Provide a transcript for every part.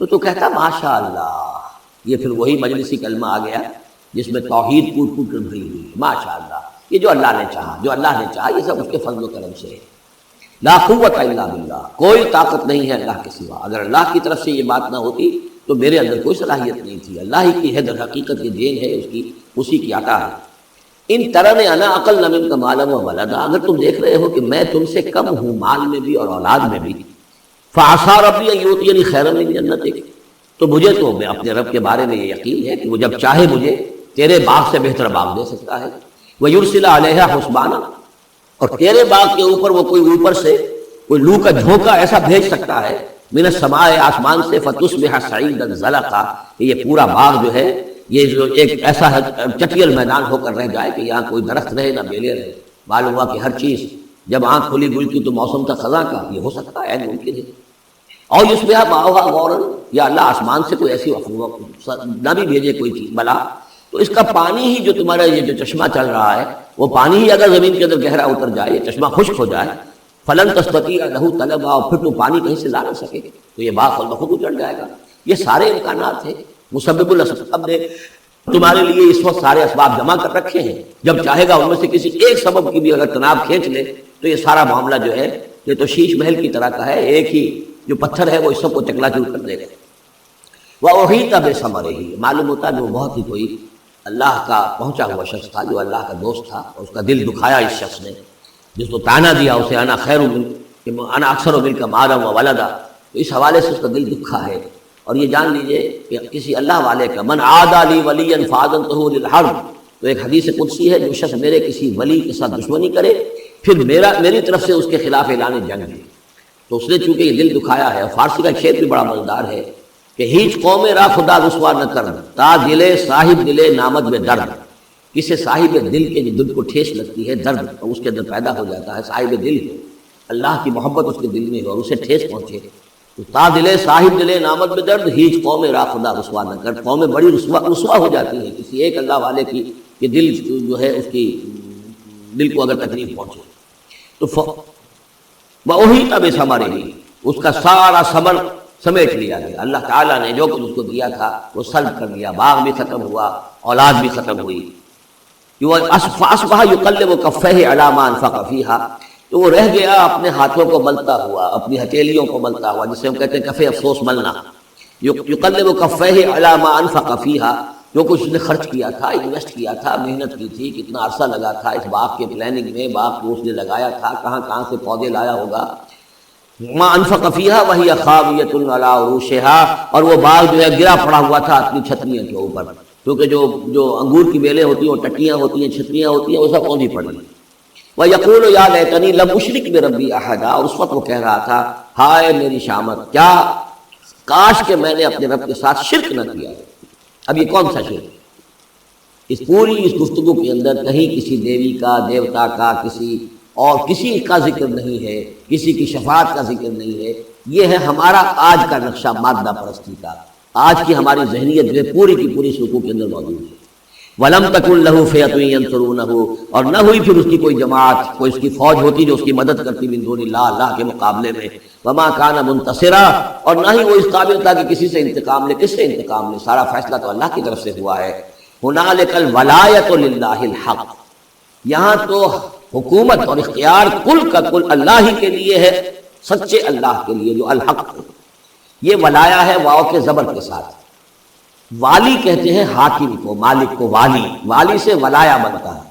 تو کہتا ماشاء اللہ. یہ پھر وہی مجلسی کلمہ آ گیا جس میں توحید کوٹ کوٹ کر بھری ہوئی. ماشاء اللہ، یہ جو اللہ نے چاہا، جو اللہ نے چاہا، یہ سب اس کے فضل و کرم سے ہے. لا قوت الا باللہ، کوئی طاقت نہیں ہے اللہ کے سوا. اگر اللہ کی طرف سے یہ بات نہ ہوتی تو میرے اندر کوئی صلاحیت نہیں تھی. اللہ ہی کی ہے در حقیقت، یہ دین ہے اس کی، اسی کی عطا ہے. ان ترن انا اقل منک مالا و ولدا، اگر تم دیکھ رہے ہو کہ میں تم سے کم ہوں مال میں بھی اور اولاد میں بھی، فعسى ربی ان یؤتینی خیرا من جنتک، تو مجھے تو میں اپنے رب کے بارے میں یہ یقین ہے کہ وہ جب چاہے مجھے تیرے باغ سے بہتر باغ دے سکتا ہے. وَيُرْسِلَ عَلَيْهَا حُسْبَانًا، اور تیرے باغ کے اوپر وہ کوئی اوپر سے کوئی لو کا جھونکا ایسا بھیج سکتا ہے من السماء، آسمان سے، فَتُصْبِحَ صَعِيدًا زَلَقًا، کہ یہ پورا باغ جو ہے یہ جو ایک ایسا چٹیل میدان ہو کر رہ جائے کہ یہاں کوئی درخت رہے نہ بیلے رہے. معلوم ہوا کہ ہر چیز جب آنکھ کھلی گل کی تو موسم کا خزاں کا، یہ ہو سکتا ہے، ممکن ہے. اور یصبح ماؤہا غورا، یا اللہ آسمان سے کوئی ایسی نہ بھی بھیجے کوئی چیز بلا، تو اس کا پانی ہی جو تمہارا یہ جو چشمہ چل رہا ہے، وہ پانی ہی اگر زمین کے اندر گہرا اتر جائے، یہ چشمہ خشک ہو جائے، فلن تستطیع لہ طلبا، اور پھر تو پانی کہیں سے لا نہ سکے تو یہ باغ خود بخود اجڑ جائے گا. یہ سارے امکانات ہیں. مسبب الاسباب نے تمہارے لیے اس وقت سارے اسباب جمع کر رکھے ہیں. جب چاہے گا ان میں سے کسی ایک سبب کی بھی اگر تناب کھینچ لے تو یہ سارا معاملہ جو ہے یہ تو شیش محل کی طرح کا ہے، ایک ہی جو پتھر ہے وہ اس سب کو چکلا چور کر دے گا. وَأُحِيطَ بِثَمَرِهِ، معلوم ہوتا ہے وہ بہت ہی کوئی اللہ کا پہنچا ہوا شخص تھا، جو اللہ کا دوست تھا، اور اس کا دل دکھایا اس شخص نے، جس کو تانا دیا اسے انا خیر انا اکثر منک مالا و ولدا، تو اس حوالے سے اس کا دل دکھا ہے. اور یہ جان لیجئے کہ کسی اللہ والے کا من عادى لي وليا فاذنته للحرب، تو ایک حدیث قدسی ہے، جو شخص میرے کسی ولی کے ساتھ دشمنی کرے پھر میری طرف سے اس کے خلاف اعلان جنگ ہے. تو اس نے چونکہ یہ دل دکھایا ہے. اور فارسی کا شعر بھی بڑا مزیدار ہے کہ ہیچ قوم را خدا رسوا نہ کر، تا دلے صاحب دلے نامد میں درد. کسی صاحب دل کے دل کو ٹھیس لگتی ہے، درد اس کے اندر پیدا ہو جاتا ہے. صاحب دل ہے، اللہ کی محبت اس کے دل میں ہو اور اسے ٹھیس پہنچے، تو تا دلے صاحب دلے نامد میں درد، ہیچ قوم را خدا رسوا نہ کر. قومیں بڑی رسوا ہو جاتی ہیں کسی ایک اللہ والے کی کہ دل جو ہے اس کی دل کو اگر تکلیف پہنچے. تو وَأُحِيطَ بِثَمَرِهِ، اس کا سارا ثمر سمیٹ لیا گیا. اللہ تعالیٰ نے جو کچھ اس کو دیا تھا وہ سلب کر لیا. باغ بھی ختم ہوا، اولاد بھی ختم ہوئی. فَأَصْبَحَ يُقَلِّبُ كَفَّيْهِ عَلَىٰ مَا أَنفَقَ فِيهَا، تو وہ رہ گیا اپنے ہاتھوں کو ملتا ہوا، اپنی ہتھیلیوں کو ملتا ہوا، جسے ہم کہتے ہیں کفے افسوس ملنا. يُقَلِّبُ كَفَّيْهِ عَلَىٰ مَا أَنفَقَ فِيهَا، جو کچھ اس نے خرچ کیا تھا، انویسٹ کیا تھا، محنت کی تھی، کتنا عرصہ لگا تھا اس باغ کے پلاننگ میں، باغ کو اس نے لگایا تھا، کہاں کہاں سے پودے لایا ہوگا. ما انفق فیہا وہی خاویۃ علی عروشہا، اور وہ باغ جو ہے گرا پڑا ہوا تھا اپنی چھتریوں کے اوپر، کیونکہ جو انگور کی بیلیں ہوتی ہیں، وہ ٹٹیاں ہوتی ہیں، چھتریاں ہوتی ہیں، وہ سب اوندھی پڑی. وَيَقُولُ يَا لَيْتَنِي لَمْ أُشْرِكْ بِرَبِّي أَحَدًا، اور اس وقت وہ کہہ رہا تھا ہائے میری شامت، کیا کاش کہ میں نے اپنے رب کے ساتھ شرک نہ کیا. اب یہ کون سا شرک؟ اس پوری اس گفتگو کے اندر کہیں کسی دیوی کا، دیوتا کا، کسی کا ذکر نہیں ہے، کسی کی شفاعت کا ذکر نہیں ہے. یہ ہے ہمارا آج کا نقشہ مادہ پرستی کا. آج کی ہماری ذہنیت جو ہے پوری کی پوری اس رکوع کے اندر موجود ہے. وَلَمْ تَكُنْ لَهُ فِئَةٌ يَنْصُرُونَهُ، اور نہ ہوئی پھر اس کی کوئی جماعت، کوئی اس کی فوج ہوتی جو اس کی مدد کرتی من دون اللہ، اللہ کے مقابلے میں. وَمَا كَانَ مُنْتَصِرًا، اور نہ ہی وہ اس قابل تھا کہ کسی سے انتقام لے. کس سے انتقام لے؟ سارا فیصلہ تو اللہ کی طرف سے ہوا ہے. هُنَالِكَ الْوَلَایَةُ لِلَّهِ الْحَقُّ، یہاں تو حکومت اور اختیار کل کا کل اللہ ہی کے لیے ہے، سچے اللہ کے لیے جو الحق ہے. یہ ولایا ہے واو کے زبر کے ساتھ. والی کہتے ہیں حاکم کو، مالک کو والی، والی سے ولایا بنتا ہے.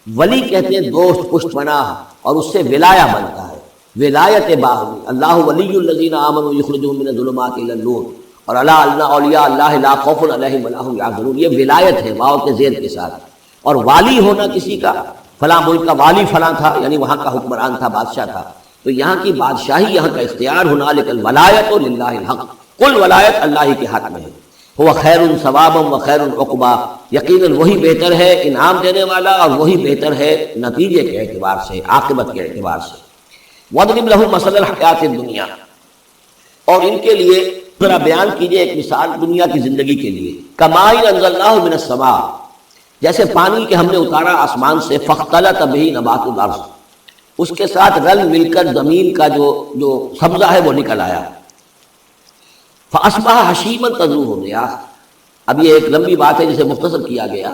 ولی کہتے ہیں دوست، پشت پناہ، اور اس سے ولایا بنتا ہے. ولایت باہمی، اللہ ولی الذین آمنوا یخرجهم من الظلمات الی النور، اور اللہ اولیاء اللہ لا خوف علیہم ولا هم یحزنون. یہ ولایت ہے واو کے زیر کے ساتھ. اور والی ہونا کسی کا، فلاں ملک کا والی فلاں تھا، یعنی وہاں کا حکمران تھا، بادشاہ تھا، تو یہاں کی بادشاہی، یہاں کا اختیار، هنالک الولایۃ للہ الحق، کل ولایت اللہ ہی کے ہاتھ میں ہے. هو خیر ثوابا و خیر عقبا، یقیناً وہی بہتر ہے انعام دینے والا، اور وہی بہتر ہے نتیجے کے اعتبار سے، عاقبت کے اعتبار سے. وَاضْرِبْ لَهُم مَثَلَ الْحَيَاةِ الدُّنْيَا، اور ان کے لیے ذرا بیان کیجئے ایک مثال دنیا کی زندگی کے لیے. كَمَاءٍ أَنزَلْنَاهُ مِنَ السَّمَاءِ، جیسے پانی کے ہم نے اتارا آسمان سے، فَاخْتَلَطَ بِهِ نَبَاتُ الْأَرْضِ، اس کے ساتھ رل مل کر زمین کا جو سبزہ ہے وہ نکل آیا. فاصبح حشیما تذروه الرياح۔ اب یہ ایک لمبی بات ہے جسے مختصر کیا گیا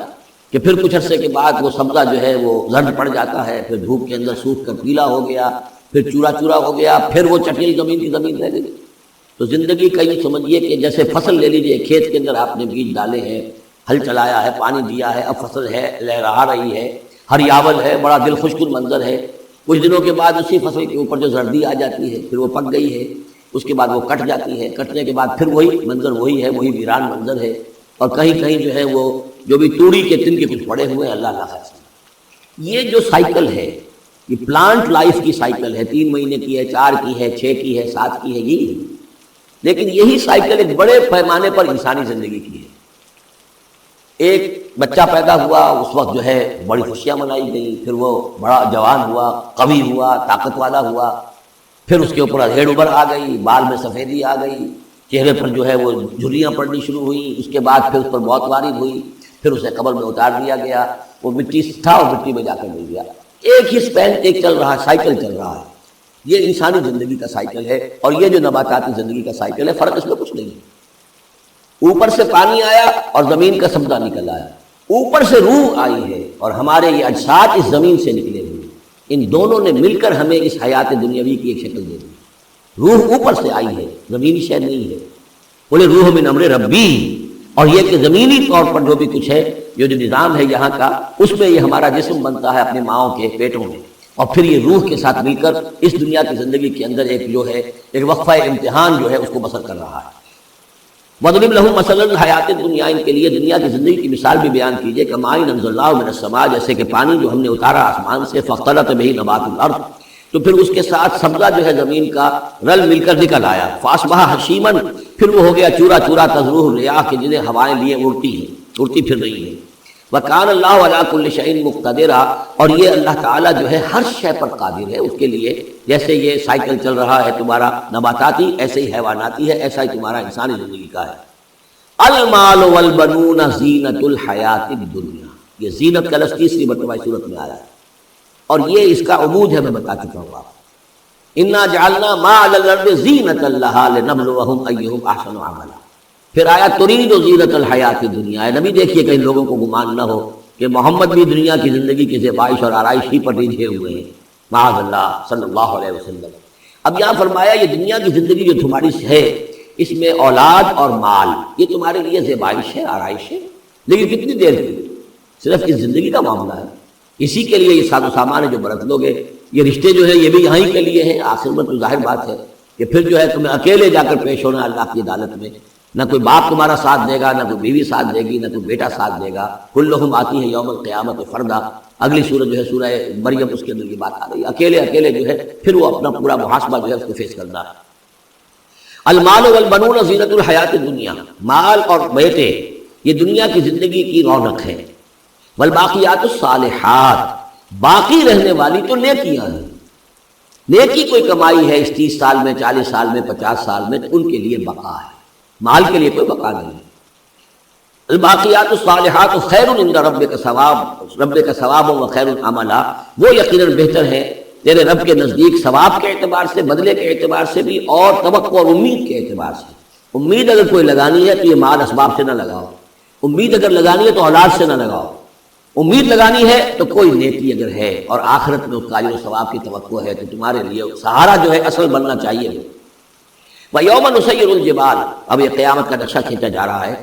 کہ پھر کچھ عرصے کے بعد وہ سبزہ جو ہے وہ زرد پڑ جاتا ہے، پھر دھوپ کے اندر سوکھ کر پیلا ہو گیا، پھر چورا چورا ہو گیا، پھر وہ چٹیل زمین کی زمین رہ گئی۔ تو زندگی کا یہ سمجھیے کہ جیسے فصل لے لیجیے، کھیت کے اندر آپ نے بیج ڈالے ہیں، ہل چلایا ہے، پانی دیا ہے، اب فصل ہے، لہرا رہی ہے، ہریاول ہے، بڑا دل خوش کن منظر ہے۔ کچھ دنوں کے بعد اسی فصل کے اوپر جو زردی آ جاتی ہے، پھر وہ پک گئی ہے، اس کے بعد وہ کٹ جاتی ہے، کٹنے کے بعد پھر وہی منظر وہی ہے، وہی ویران منظر ہے، اور کہیں کہیں جو ہے وہ جو بھی توڑی کے تن کے کچھ پڑے ہوئے ہیں، اللہ اللہ خیر۔ یہ جو سائیکل ہے، یہ پلانٹ لائف کی سائیکل ہے، 3 مہینے کی ہے، 4 کی ہے، 6 کی ہے، 7 کی ہے، یہی ہے۔ لیکن یہی سائیکل ایک بڑے پیمانے پر انسانی زندگی کی ہے۔ ایک بچہ پیدا ہوا، اس وقت جو ہے بڑی خوشیاں منائی گئیں، پھر وہ بڑا جوان ہوا، قوی ہوا، طاقت والا ہوا، پھر اس کے اوپر ادھیڑ ابھر آ گئی، بال میں سفیدی آ گئی، چہرے پر جو ہے وہ جھریاں پڑنی شروع ہوئیں، اس کے بعد پھر اس پر موت وارد ہوئی، پھر اسے قبر میں اتار دیا گیا، وہ مٹی تھا اور مٹی میں جا کر مل گیا۔ ایک ہی سپین ایک چل رہا ہے، سائیکل چل رہا ہے۔ یہ انسانی زندگی کا سائیکل ہے، اور یہ جو نباتاتی زندگی کا سائیکل ہے، فرق اس میں کچھ نہیں ہے۔ اوپر سے پانی آیا اور زمین کا سبزہ نکل آیا، اوپر سے روح آئی ہے اور ہمارے یہ اجساد اس زمین سے نکلے ہوئے، ان دونوں نے مل کر ہمیں اس حیات دنیاوی کی ایک شکل دے دی۔ روح اوپر سے آئی ہے، زمینی شے نہیں ہے۔ بولے روح من امر ربی، اور یہ کہ زمینی طور پر جو بھی کچھ ہے، جو نظام ہے یہاں کا، اس میں یہ ہمارا جسم بنتا ہے اپنے ماؤں کے پیٹوں میں، اور پھر یہ روح کے ساتھ مل کر اس دنیا کی زندگی کے اندر ایک جو ہے ایک وقفہ امتحان جو ہے اس کو بسر کر رہا ہے۔ وَضْرِبْ لَهُم مَثَلًا الْحَيَاةِ الدُّنْيَا، ان کے لیے دنیا کی زندگی کی مثال بھی بیان کیجیے کہ مَاءٍ أَنزَلْنَاهُ مِنَ السَّمَاءِ، جیسے کہ پانی جو ہم نے اتارا آسمان سے، فَاخْتَلَطَ بِهِ نَبَاتُ الْأَرْضِ، تو پھر اس کے ساتھ سبزہ جو ہے زمین کا رل مل کر نکل آیا، فَأَصْبَحَ حَشِيمًا، پھر وہ ہو گیا چورا چورا، تَذْرُوهُ الرِّيَاحُ، کہ جنہیں ہوائیں لیے اڑتی پھر رہی ہیں۔ وَكَانَ اللَّهُ عَلَىٰ كُلِّ شَيْءٍ مُقْتَدِرًا، اور یہ اللہ تعالیٰ جو ہے ہر شے پر قادر ہے۔ اس کے لیے جیسے یہ سائیکل چل رہا ہے تمہارا نباتاتی، ایسے ہی حیواناتی ہے، ایسا ہی تمہارا انسانی زندگی کا ہے۔ المال والبنون زینت الحیات الدنیا، یہ زینت کا لفظ تیسری مرتبہ اس صورت میں آیا ہے، اور یہ اس کا عمود ہے، میں بتا چکا ہوں آپ۔ انا جعلنا ما علی الارض زینۃ لها لنبلوہم ایہم احسن عملا، پھر آیا ترید زینت الحیات الدنیا۔ نبی دیکھیے کہیں لوگوں کو گمان نہ ہو کہ محمد بھی دنیا کی زندگی کی زیبائش اور آرائش ہی پر ریجھے ہوئے ہیں، معاذ اللہ صلی اللہ علیہ وسلم۔ اب یہاں فرمایا یہ دنیا کی زندگی جو تمہاری ہے، اس میں اولاد اور مال یہ تمہارے لیے زیبائش ہے، آرائش ہے، لیکن کتنی دیر کی؟ صرف اس زندگی کا معاملہ ہے، اسی کے لیے یہ ساز و سامان ہے جو برت لو گے۔ یہ رشتے جو ہے یہ بھی یہاں ہی کے لیے ہیں، آخر میں تو ظاہر بات ہے کہ پھر جو ہے تمہیں اکیلے جا کر پیش ہونا اللہ کی عدالت میں، نہ کوئی باپ تمہارا ساتھ دے گا، نہ کوئی بیوی ساتھ دے گی، نہ کوئی بیٹا ساتھ دے گا۔ کلہم آتی ہے یوم القیامت فردا، اگلی سورۃ جو ہے سورہ مریم، اس کے اندر یہ بات آ گئی، اکیلے جو ہے پھر وہ اپنا پورا محاسبہ جو ہے اس کو فیس کرنا ہے۔ المال والبنون زینت الحیات الدنیا، مال اور بیٹے یہ دنیا کی زندگی کی رونق ہے۔ والباقیات الصالحات، باقی رہنے والی تو نیکیاں ہیں۔ نیکی کوئی کمائی ہے اس 30 سال میں، 40 سال میں، 50 سال میں، تو ان کے لیے بقا ہے، مال کے لیے کوئی بقا نہیں ہے۔ الباقیات الصالحات خیر عند ربک ثوابا وخیر عملا، وہ یقیناً بہتر ہے تیرے رب کے نزدیک ثواب کے اعتبار سے، بدلے کے اعتبار سے بھی، اور توقع اور امید کے اعتبار سے۔ امید اگر کوئی لگانی ہے تو یہ مال اسباب سے نہ لگاؤ، امید اگر لگانی ہے تو اولاد سے نہ لگاؤ، امید لگانی ہے تو کوئی نیکی اگر ہے اور آخرت میں اس کا اجر و ثواب کی توقع ہے تو تمہارے لیے سہارا جو ہے اصل بننا چاہیے۔ وَيَوْمَ نُسَيِّرُ الْجِبَالَ، اب یہ قیامت کا نقشہ کھینچا جا رہا ہے،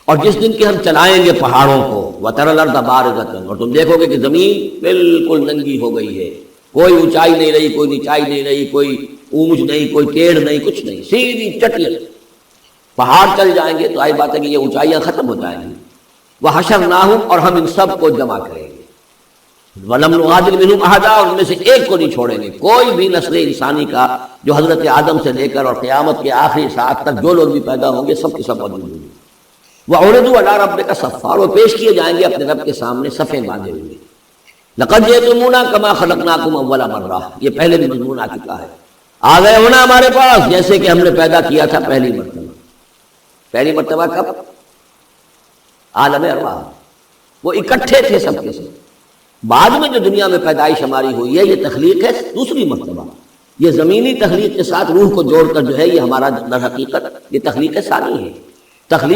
اور جس دن کے ہم چلائیں گے پہاڑوں کو، وَتَرَى الْأَرْضَ بَارِزَةً، اور تم دیکھو گے کہ زمین بالکل ننگی ہو گئی ہے، کوئی اونچائی نہیں رہی، کوئی نچائی نہیں رہی، کوئی اونچ نہیں، کوئی ٹیڑھ نہیں، کچھ نہیں، سیدھی چٹیل۔ پہاڑ چل جائیں گے تو آئی بات ہے کہ یہ اونچائیاں ختم ہو جائیں گی۔ وَحَشَرْنَاهُمْ، اور ہم ان سب کو جمع کریں گے۔ وَلَمْ نُغَادِرْ مِنْهُمْ أَحَدًا، اور ان میں سے ایک کو نہیں چھوڑیں گے، کوئی بھی نسل انسانی کا جو حضرت آدم سے لے کر اور قیامت کے آخری ساعت تک جو لوگ بھی پیدا ہوں گے سب کے سب موجود ہوں گے۔ وَعُرِضُوا عَلَىٰ رَبِّكَ صَفًّا، وہ پیش کیے جائیں گے اپنے رب کے سامنے صفیں باندھے ہوئے۔ لَقَدْ جِئْتُمُونَا كَمَا خَلَقْنَاكُمْ أَوَّلَ مَرَّةٍ، یہ پہلے بھی مضمون آ چکا ہے، آ گئے ہونا ہمارے پاس جیسے کہ ہم نے پیدا کیا تھا پہلی مرتبہ۔ پہلی مرتبہ کب؟ عالم ارواح، وہ اکٹھے تھے سب کے سب۔ بعد میں جو دنیا میں پیدائش ہماری ہوئی ہے یہ تخلیق ہے دوسری مرتبہ، یہ زمینی تخلیق کے ساتھ روح کو جوڑ کر جو ہے یہ ہمارا در حقیقت یہ تخلیق ثانی ہے. تخلیق